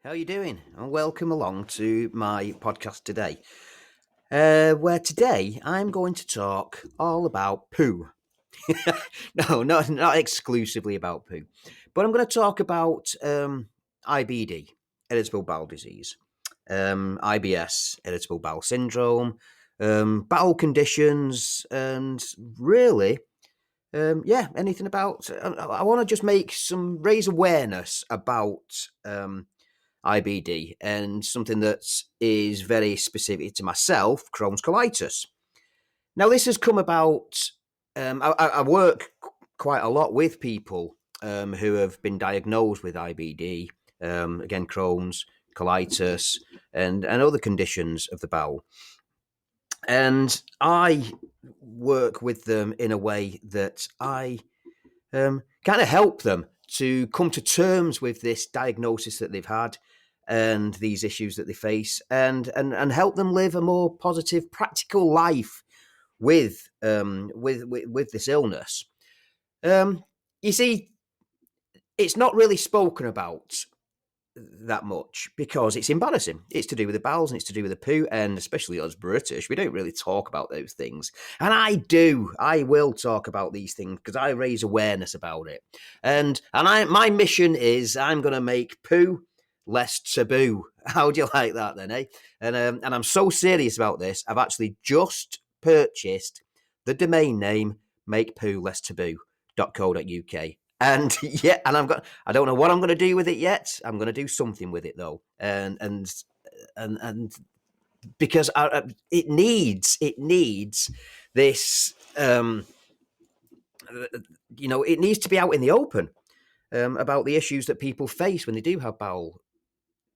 How are you doing? And welcome along to my podcast today, where today I'm going to talk all about poo. No, not exclusively about poo, but I'm going to talk about IBD, irritable bowel disease, IBS, irritable bowel syndrome, bowel conditions, and really, anything about. I want to just raise awareness about IBD and something that is very specific to myself, Crohn's colitis. Now, this has come about. I work quite a lot with people who have been diagnosed with IBD, again, Crohn's, colitis, and other conditions of the bowel. And I work with them in a way that I kind of help them to come to terms with this diagnosis that they've had and these issues that they face, and help them live a more positive, practical life with this illness. You see, it's not really spoken about that much because it's embarrassing. It's to do with the bowels and it's to do with the poo, and especially us British, we don't really talk about those things. And I will talk about these things because I raise awareness about it. And my mission is I'm going to make poo less taboo. How do you like that then, eh? And I'm so serious about this. I've actually just purchased the domain name makepoolesstaboo.co.uk. And yeah, and I don't know what I'm going to do with it yet. I'm going to do something with it though, and because it needs this, it needs to be out in the open about the issues that people face when they do have bowel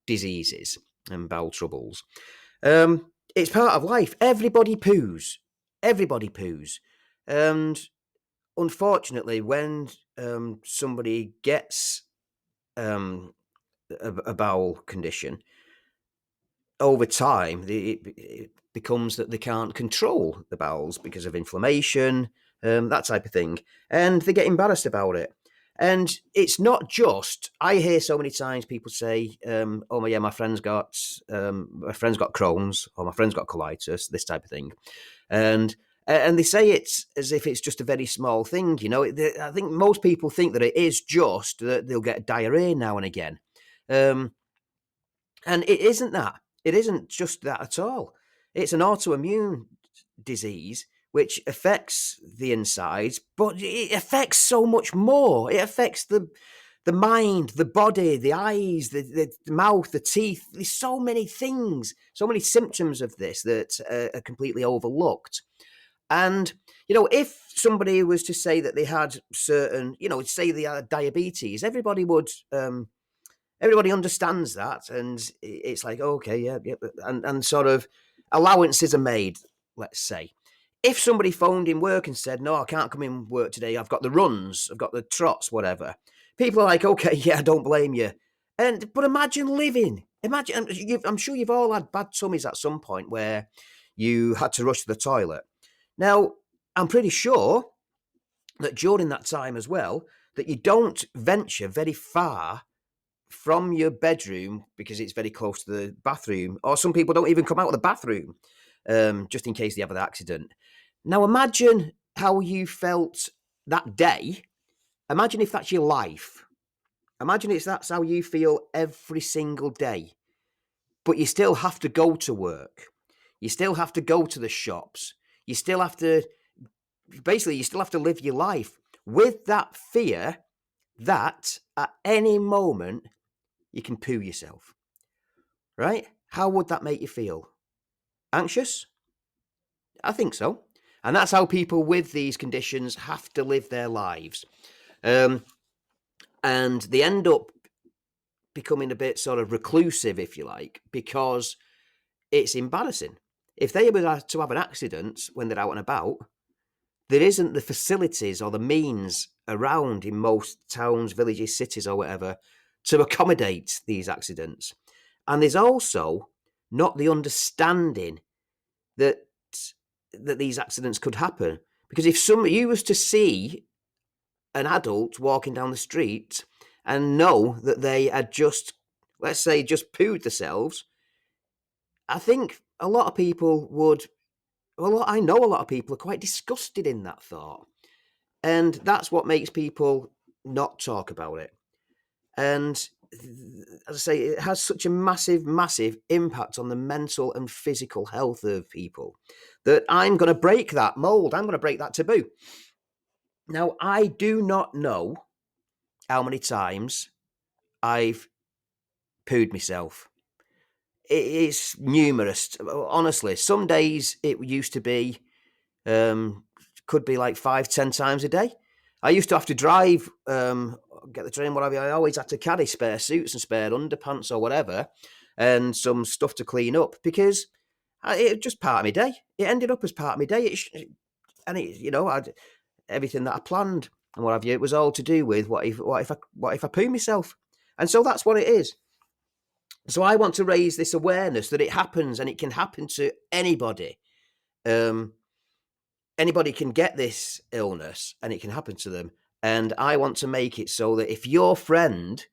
diseases and bowel troubles. It's part of life. Everybody poos, and unfortunately, when somebody gets a bowel condition, over time, it becomes that they can't control the bowels because of inflammation, that type of thing, and they get embarrassed about it. And it's not just. I hear so many times people say, "Oh yeah, my friend's got Crohn's, or my friend's got colitis," this type of thing, and they say it's as if it's just a very small thing. I think most people think that it is just that they'll get diarrhea now and again, and it isn't that. It isn't just that at all. It's an autoimmune disease which affects the insides, but it affects so much more. It affects the mind, the body, the eyes, the mouth, the teeth. There's so many things, so many symptoms of this that are completely overlooked. And, if somebody was to say that they had certain, say they had diabetes, everybody understands that. And it's like, okay, yeah. And sort of allowances are made, let's say. If somebody phoned in work and said, no, I can't come in work today, I've got the runs, I've got the trots, whatever. People are like, okay, yeah, I don't blame you. But imagine living. I'm sure you've all had bad tummies at some point where you had to rush to the toilet. Now, I'm pretty sure that during that time as well, that you don't venture very far from your bedroom because it's very close to the bathroom, or some people don't even come out of the bathroom just in case they have an accident. Now, imagine how you felt that day. Imagine if that's your life. Imagine if that's how you feel every single day. But you still have to go to work. You still have to go to the shops. You still have to live your life with that fear that at any moment you can poo yourself. Right? How would that make you feel? Anxious? I think so. And that's how people with these conditions have to live their lives. And they end up becoming a bit sort of reclusive, if you like, because it's embarrassing. If they were to have an accident when they're out and about, there isn't the facilities or the means around in most towns, villages, cities, or whatever to accommodate these accidents. And there's also not the understanding that these accidents could happen. Because if you was to see an adult walking down the street and know that they had just let's say, just pooed themselves, I think a lot of people would, well, I know a lot of people are quite disgusted in that thought. And that's what makes people not talk about it. And as I say, it has such a massive, massive impact on the mental and physical health of people that I'm going to break that mold. I'm going to break that taboo. Now, I do not know how many times I've pooed myself. It's numerous. Honestly, some days it used to be, could be like 5-10 times a day. I used to have to drive, get the train, whatever. I always had to carry spare suits and spare underpants or whatever, and some stuff to clean up because it was just part of my day. It ended up as part of my day. I'd everything that I planned and what have you. It was all to do with what if I poo myself, and so that's what it is. So I want to raise this awareness that it happens and it can happen to anybody. Anybody can get this illness and it can happen to them. And I want to make it so that if your friend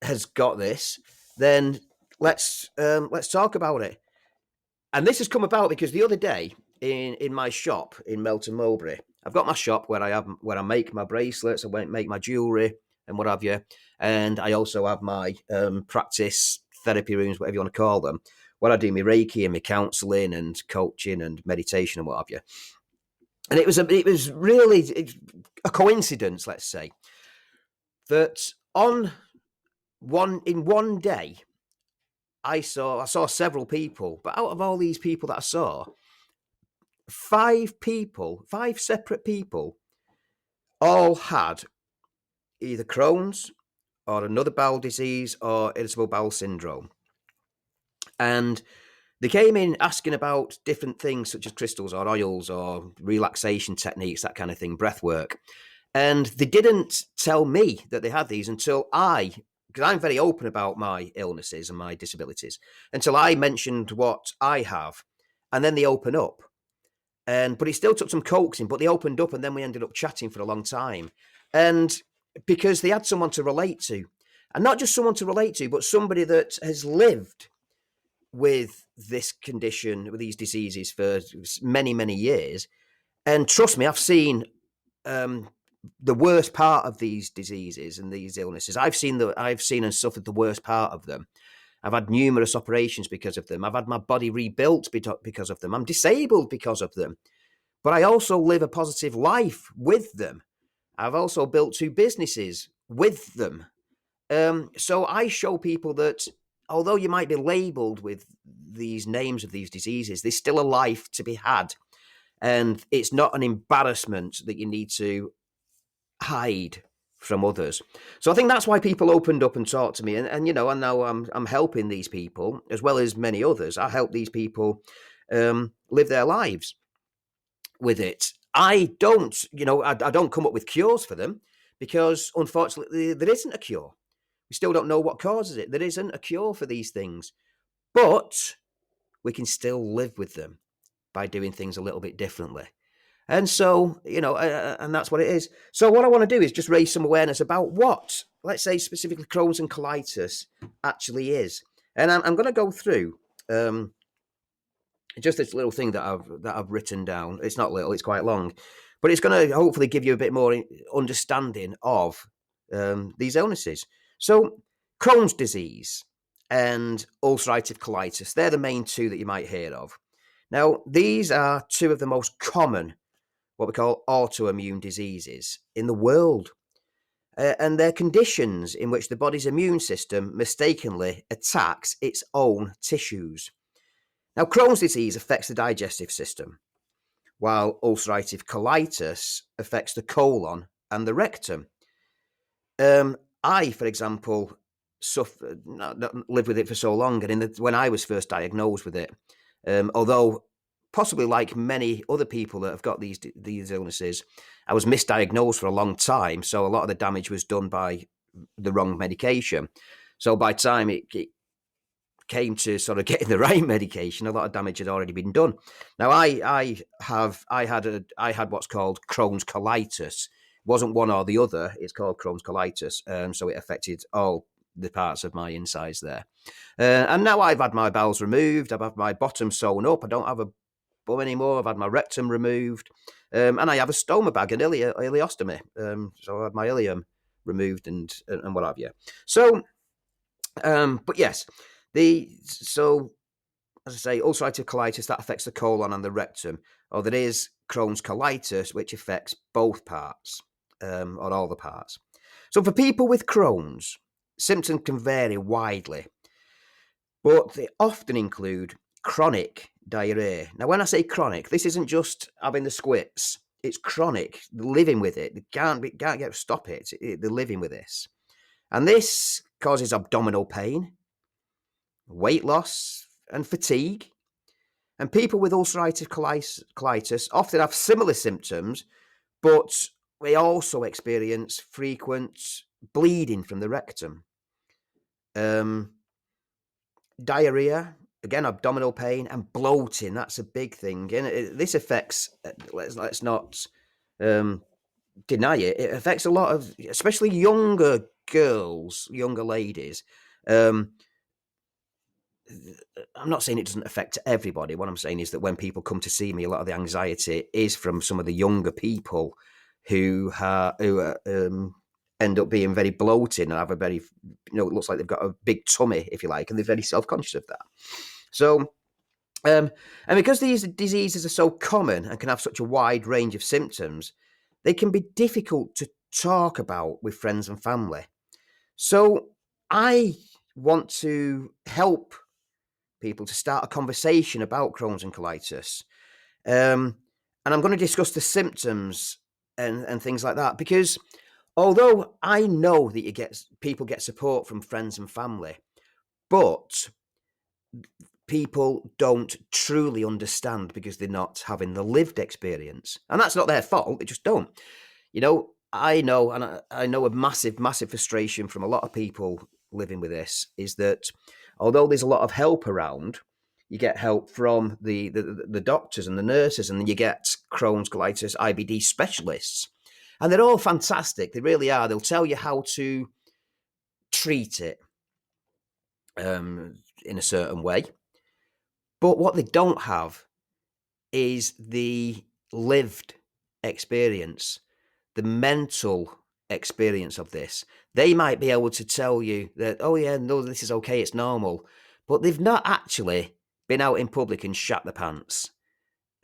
has got this, then let's talk about it. And this has come about because the other day in my shop in Melton Mowbray, I've got my shop where I make my bracelets, I make my jewelry and what have you. And I also have my practice therapy rooms, whatever you want to call them, where I do my Reiki and my counselling and coaching and meditation and what have you. And it was really a coincidence, let's say, that in one day, I saw several people, but out of all these people that I saw, 5 separate people, all had either Crohn's or another bowel disease or irritable bowel syndrome. And they came in asking about different things such as crystals or oils or relaxation techniques, that kind of thing, breath work. And they didn't tell me that they had these until because I'm very open about my illnesses and my disabilities, until I mentioned what I have. And then they open up. But it still took some coaxing, but they opened up and then we ended up chatting for a long time. And because they had someone to relate to. And not just someone to relate to, but somebody that has lived with this condition, with these diseases for many, many years. And trust me, I've seen the worst part of these diseases and these illnesses. I've seen and suffered the worst part of them. I've had numerous operations because of them. I've had my body rebuilt because of them. I'm disabled because of them. But I also live a positive life with them. I've also built 2 businesses with them. So I show people that although you might be labelled with these names of these diseases, there's still a life to be had. And it's not an embarrassment that you need to hide from others. So I think that's why people opened up and talked to me. And now I'm helping these people as well as many others. I help these people live their lives with it. I don't come up with cures for them because unfortunately there isn't a cure. We still don't know what causes it. There isn't a cure for these things, but we can still live with them by doing things a little bit differently. And so, and that's what it is. So what I want to do is just raise some awareness about what, let's say specifically Crohn's and colitis actually is. And I'm going to go through just this little thing that I've written down. It's not little, it's quite long, but it's going to hopefully give you a bit more understanding of these illnesses. So Crohn's disease and ulcerative colitis, they're the main 2 that you might hear of. Now, these are 2 of the most common, what we call autoimmune diseases in the world. And they're conditions in which the body's immune system mistakenly attacks its own tissues. Now, Crohn's disease affects the digestive system, while ulcerative colitis affects the colon and the rectum. I, for example, lived with it for so long, and when I was first diagnosed with it, although possibly like many other people that have got these illnesses, I was misdiagnosed for a long time, so a lot of the damage was done by the wrong medication. So by the time it came to sort of getting the right medication, a lot of damage had already been done. Now I had what's called Crohn's colitis. It wasn't one or the other. It's called Crohn's colitis. So it affected all the parts of my insides there. And now I've had my bowels removed. I've had my bottom sewn up. I don't have a bum anymore. I've had my rectum removed. And I have a stoma bag, an ileostomy. So I had my ileum removed and what have you. So, but yes, so as I say, ulcerative colitis, that affects the colon and the rectum, or there is Crohn's colitis, which affects both parts, or all the parts. So for people with Crohn's, symptoms can vary widely, but they often include chronic diarrhea. Now, when I say chronic, this isn't just having the squits. It's chronic, living with it. They can't get to stop it. They're living with this. And this causes abdominal pain, weight loss, and fatigue. And people with ulcerative colitis often have similar symptoms, but they also experience frequent bleeding from the rectum. Diarrhea, again, abdominal pain, and bloating. That's a big thing. And this affects, let's not deny it, it affects a lot of, especially younger girls, younger ladies. I'm not saying it doesn't affect everybody. What I'm saying is that when people come to see me, a lot of the anxiety is from some of the younger people who end up being very bloated and have a very, it looks like they've got a big tummy, if you like, and they're very self-conscious of that. So, and because these diseases are so common and can have such a wide range of symptoms, they can be difficult to talk about with friends and family. So I want to help people to start a conversation about Crohn's and colitis. And I'm going to discuss the symptoms and things like that, because although I know that people get support from friends and family, but people don't truly understand because they're not having the lived experience. And that's not their fault. They just don't. I know, and I know a massive, massive frustration from a lot of people living with this is that although there's a lot of help around, you get help from the doctors and the nurses, and then you get Crohn's, colitis, IBD specialists. And they're all fantastic. They really are. They'll tell you how to treat it in a certain way. But what they don't have is the lived experience, the mental experience of this. They might be able to tell you that, oh yeah, no, this is okay, it's normal. But they've not actually been out in public and shat the pants.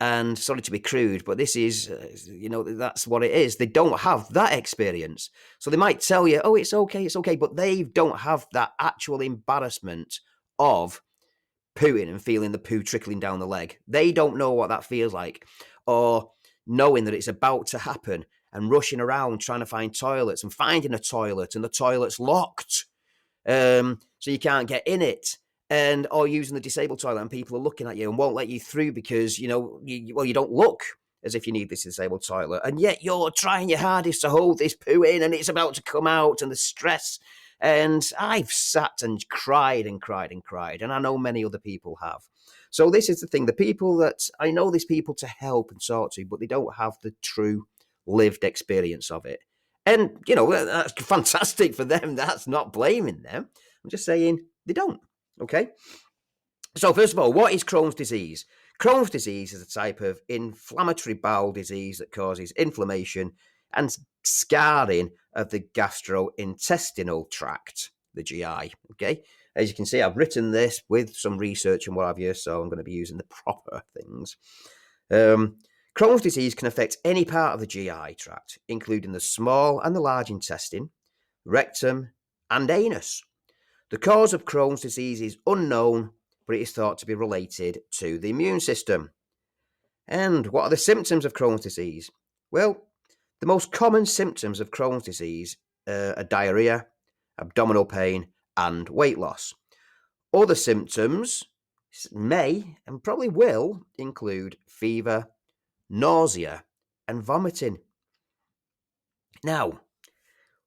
And sorry to be crude, but this is, that's what it is. They don't have that experience. So they might tell you, oh, it's okay. But they don't have that actual embarrassment of pooing and feeling the poo trickling down the leg. They don't know what that feels like, or knowing that it's about to happen and rushing around trying to find toilets and finding a toilet and the toilet's locked. So you can't get in it. Or using the disabled toilet and people are looking at you and won't let you through because, you don't look as if you need this disabled toilet. And yet you're trying your hardest to hold this poo in and it's about to come out, and the stress. And I've sat and cried and cried and cried. And I know many other people have. So this is the thing. The people that I know, these people to help and talk to, but they don't have the true lived experience of it. And, that's fantastic for them. That's not blaming them. I'm just saying they don't. Okay. So first of all, what is Crohn's disease? Crohn's disease is a type of inflammatory bowel disease that causes inflammation and scarring of the gastrointestinal tract, the GI. Okay. As you can see, I've written this with some research and what have you, so I'm going to be using the proper things. Crohn's disease can affect any part of the GI tract, including the small and the large intestine, rectum, and anus. The cause of Crohn's disease is unknown, but it is thought to be related to the immune system. And what are the symptoms of Crohn's disease? Well, the most common symptoms of Crohn's disease are diarrhea, abdominal pain, and weight loss. Other symptoms may and probably will include fever, nausea, and vomiting. Now,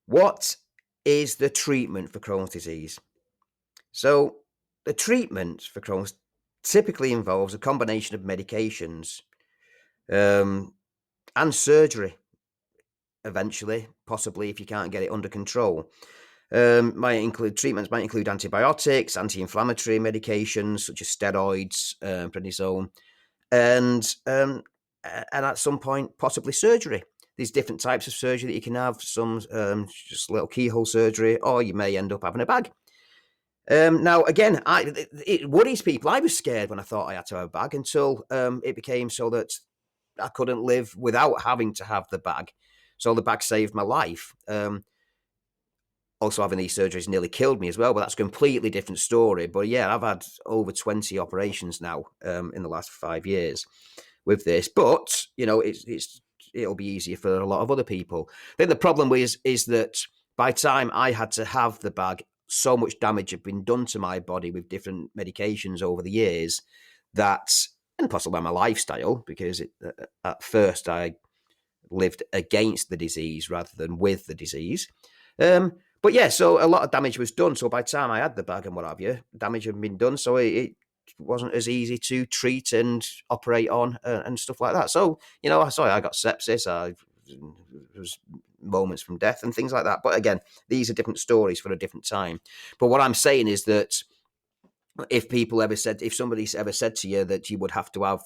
what is the treatment for Crohn's disease? So, the treatment for Crohn's typically involves a combination of medications and surgery, eventually, possibly if you can't get it under control. Treatments might include antibiotics, anti-inflammatory medications such as steroids, prednisone, and at some point possibly surgery. There's different types of surgery that you can have. Some just little keyhole surgery, or you may end up having a bag. Now, again, it worries people. I was scared when I thought I had to have a bag until it became so that I couldn't live without having to have the bag. So the bag saved my life. Also, having these surgeries nearly killed me as well, but that's a completely different story. But yeah, I've had over 20 operations now in the last 5 years with this. But it'll be easier for a lot of other people. I think the problem is that by the time I had to have the bag, so much damage had been done to my body with different medications over the years that, and possibly by my lifestyle, because at first I lived against the disease rather than with the disease. But yeah, so a lot of damage was done. So by the time I had the bag and what have you, damage had been done. So it wasn't as easy to treat and operate on and stuff like that. So, I got sepsis. There was moments from death and things like that. But again, these are different stories for a different time. But what I'm saying is that if somebody ever said to you that you would have to have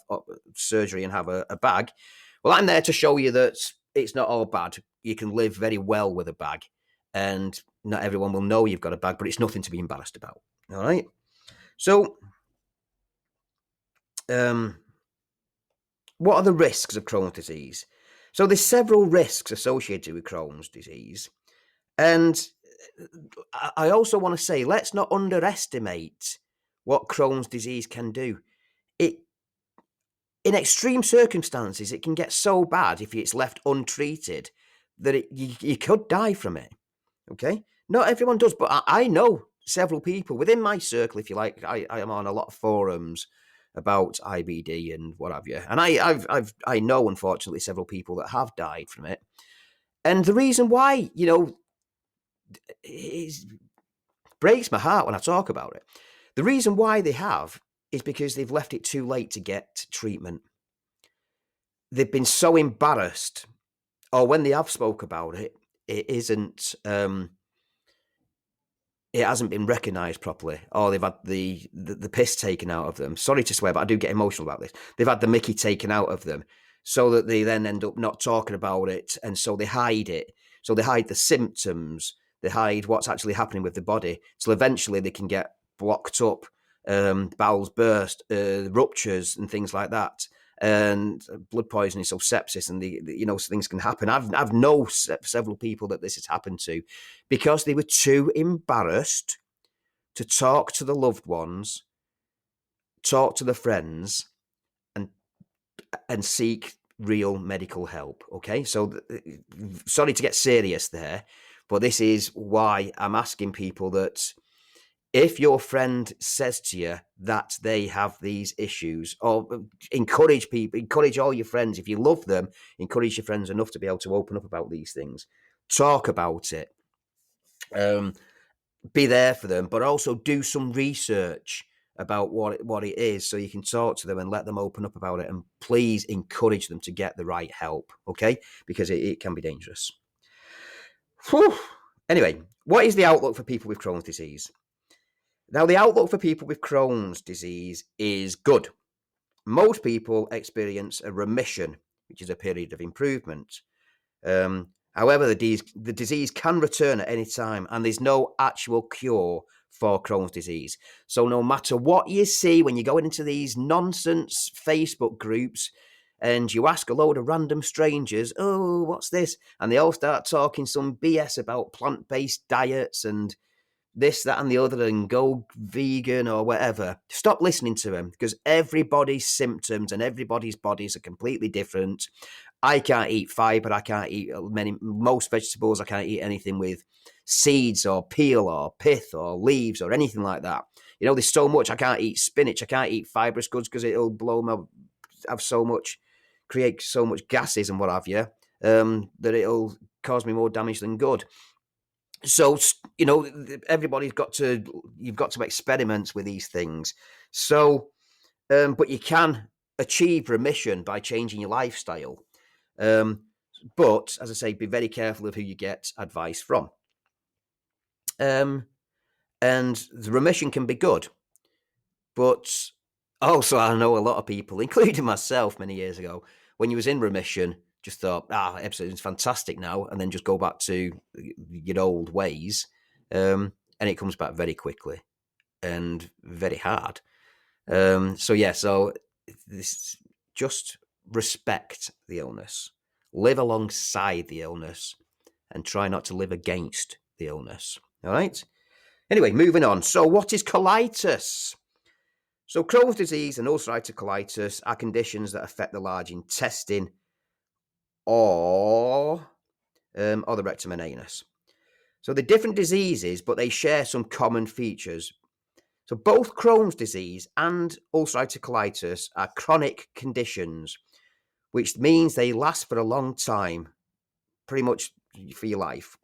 surgery and have a bag, well, I'm there to show you that it's not all bad. You can live very well with a bag, and not everyone will know you've got a bag, but it's nothing to be embarrassed about. All right. So, what are the risks of Crohn's disease? So there's several risks associated with Crohn's disease. And I also want to say, let's not underestimate what Crohn's disease can do. In extreme circumstances, it can get so bad if it's left untreated that you could die from it. Okay? Not everyone does, but I know several people within my circle, if you like. I am on a lot of forums about IBD and what have you. And I know, unfortunately, several people that have died from it. And the reason why, it breaks my heart when I talk about it. The reason why they have is because they've left it too late to get treatment. They've been so embarrassed, or when they have spoke about it, it hasn't been recognised properly, or they've had the piss taken out of them. Sorry to swear, but I do get emotional about this. They've had the mickey taken out of them, so that they then end up not talking about it, and so they hide it. So they hide the symptoms, they hide what's actually happening with the body, so eventually they can get blocked up, bowels burst, ruptures, and things like that, and blood poisoning, so sepsis, and things can happen. I've known several people that this has happened to, because they were too embarrassed to talk to the loved ones, talk to the friends, and seek real medical help. Okay, so sorry to get serious there, but this is why I'm asking people that if your friend says to you that they have these issues, or encourage all your friends, if you love them, encourage your friends enough to be able to open up about these things, talk about it, be there for them, but also do some research about what it is, so you can talk to them and let them open up about it, and please encourage them to get the right help, okay? Because it can be dangerous. Whew. Anyway, what is the outlook for people with Crohn's disease? Now, the outlook for people with Crohn's disease is good. Most people experience a remission, which is a period of improvement. However, the disease can return at any time, and there's no actual cure for Crohn's disease. So no matter what you see when you're going into these nonsense Facebook groups and you ask a load of random strangers, oh, what's this? And they all start talking some BS about plant-based diets and this, that, and the other, and go vegan or whatever. Stop listening to them, because everybody's symptoms and everybody's bodies are completely different. I can't eat fiber. I can't eat most vegetables. I can't eat anything with seeds or peel or pith or leaves or anything like that. There's so much. I can't eat spinach. I can't eat fibrous goods because it'll create so much gases and what have you, that it'll cause me more damage than good. So, you've got to experiment with these things. So, but you can achieve remission by changing your lifestyle. But as I say, be very careful of who you get advice from. and the remission can be good. But also, I know a lot of people, including myself many years ago, when you was in remission, just thought, everything's fantastic now, and then just go back to your old ways. And it comes back very quickly and very hard. So this, just respect the illness, live alongside the illness, and try not to live against the illness. All right? Anyway, moving on. So what is colitis? So Crohn's disease and ulcerative colitis are conditions that affect the large intestine or the rectum and anus. So they're different diseases, but they share some common features. So both Crohn's disease and ulcerative colitis are chronic conditions, which means they last for a long time, pretty much for your life.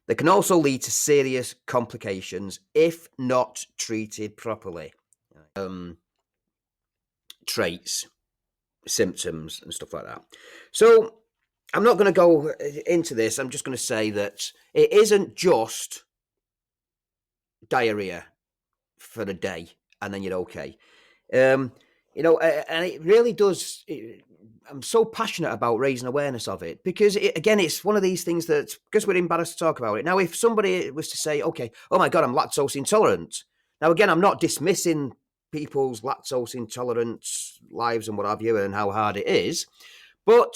They can also lead to serious complications if not treated properly. Traits, symptoms, and stuff like that. So I'm not going to go into this. I'm just going to say that it isn't just diarrhea for a day and then you're okay. And it really does. I'm so passionate about raising awareness of it because, it's one of these things that, because we're embarrassed to talk about it. Now, if somebody was to say, okay, oh my God, I'm lactose intolerant. Now, again, I'm not dismissing people's lactose intolerant lives and what have you and how hard it is, but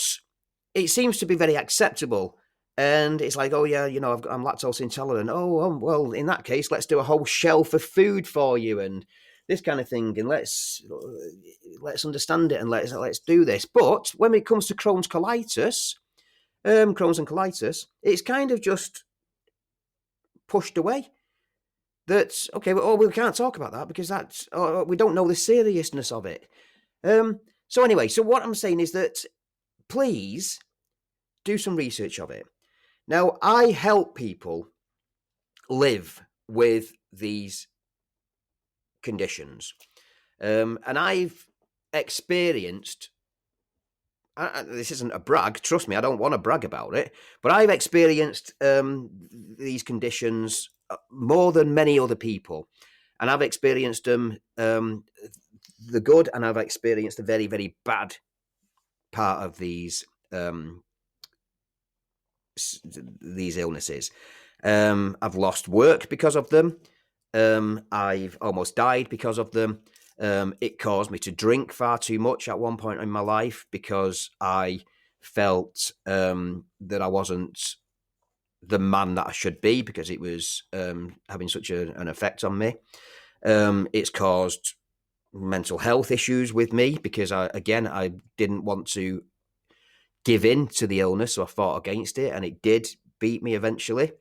it seems to be very acceptable. And it's like, oh yeah, I'm lactose intolerant. Oh, well, in that case, let's do a whole shelf of food for you and this kind of thing, and let's understand it and let's do this. But when it comes to Crohn's and colitis, it's kind of just pushed away. That's okay. Well, we can't talk about that because we don't know the seriousness of it. So anyway, so what I'm saying is that please do some research of it. Now, I help people live with these conditions. And I've experienced, this isn't a brag, trust me, I don't want to brag about it, but I've experienced these conditions more than many other people. And I've experienced them, the good, and I've experienced the very, very bad part of these illnesses. I've lost work because of them. I've almost died because of them. It caused me to drink far too much at one point in my life because I felt that I wasn't the man that I should be because it was having such an effect on me. It's caused mental health issues with me because I didn't want to give in to the illness, so I fought against it, and it did beat me eventually.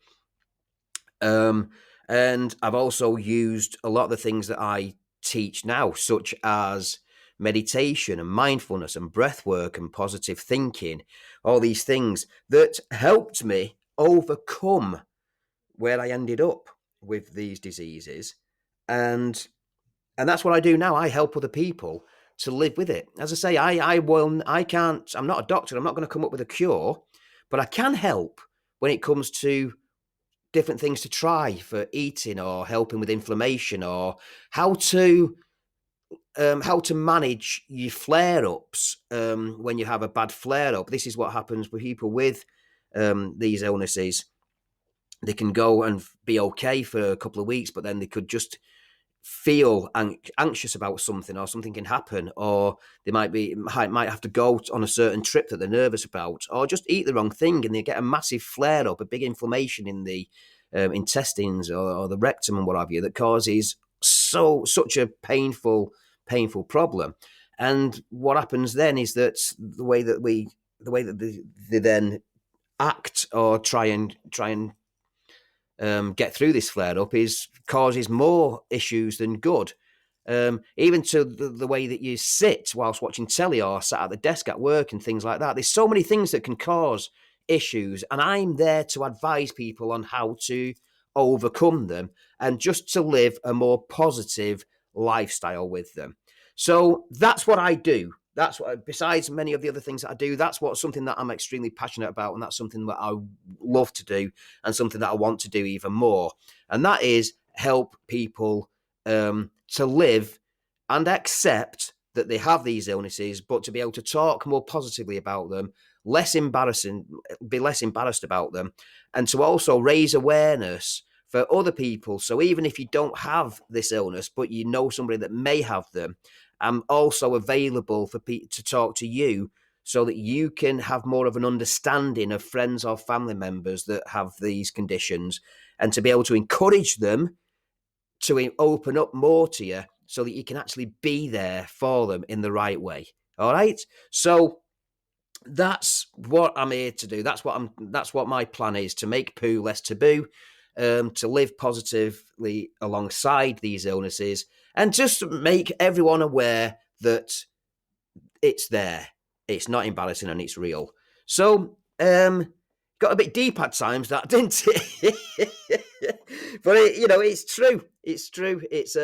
And I've also used a lot of the things that I teach now, such as meditation and mindfulness and breath work and positive thinking, all these things that helped me overcome where I ended up with these diseases. And that's what I do now. I help other people to live with it. As I say, I'm not a doctor. I'm not going to come up with a cure, but I can help when it comes to different things to try for eating or helping with inflammation or how to manage your flare-ups when you have a bad flare-up. This is what happens with people with these illnesses. They can go and be okay for a couple of weeks, but then they could just feel anxious about something, or something can happen, or they might have to go on a certain trip that they're nervous about, or just eat the wrong thing and they get a massive flare up, a big inflammation in the intestines or the rectum and what have you, that causes such a painful problem. And what happens then is that the way that they then act or try and get through this flare up causes more issues than good. Even to the way that you sit whilst watching telly or sat at the desk at work and things like that. There's so many things that can cause issues, and I'm there to advise people on how to overcome them and just to live a more positive lifestyle with them. So that's what I do. that's what, besides many of the other things that I do, that's something that I'm extremely passionate about, and that's something that I love to do, and something that I want to do even more. And that is help people to live and accept that they have these illnesses, but to be able to talk more positively about them, be less embarrassed about them, and to also raise awareness for other people. So even if you don't have this illness, but you know somebody that may have them, I'm also available for people to talk to you, so that you can have more of an understanding of friends or family members that have these conditions, and to be able to encourage them to open up more to you, so that you can actually be there for them in the right way. All right. So that's what I'm here to do. That's what my plan is, to make poo less taboo, to live positively alongside these illnesses, and just make everyone aware that it's there. It's not embarrassing, and it's real. So, got a bit deep at times, that, didn't it? But it's true. It's true. It's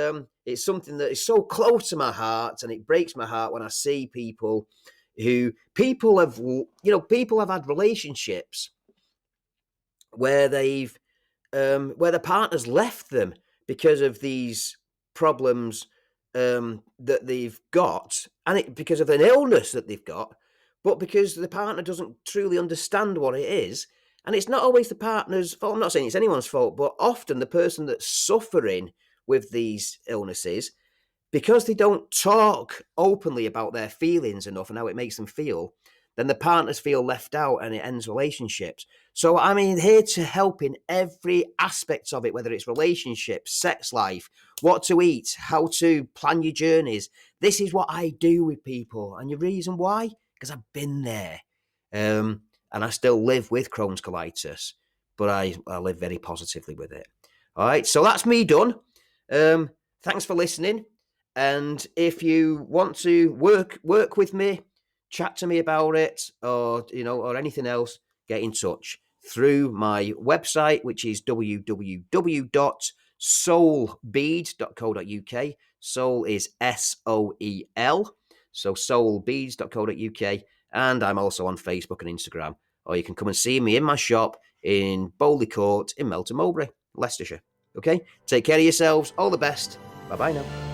something that is so close to my heart, and it breaks my heart when I see people people have had relationships where where the partner's left them because of these problems that they've got, and because of an illness that they've got, but because the partner doesn't truly understand what it is. And it's not always the partner's fault. I'm not saying it's anyone's fault, but often the person that's suffering with these illnesses, because they don't talk openly about their feelings enough and how it makes them feel, then the partners feel left out, and it ends relationships. So I'm here to help in every aspect of it, whether it's relationships, sex life, what to eat, how to plan your journeys. This is what I do with people. And the reason why? Because I've been there. And I still live with Crohn's colitis, but I live very positively with it. All right, so that's me done. Thanks for listening. And if you want to work with me, chat to me about it, or anything else, get in touch through my website, which is www.soulbeads.co.uk. Soul is SOEL, so soulbeads.co.uk. And I'm also on Facebook and Instagram, or you can come and see me in my shop in Bowley Court in Melton Mowbray, Leicestershire. Okay, take care of yourselves. All the best. Bye bye now.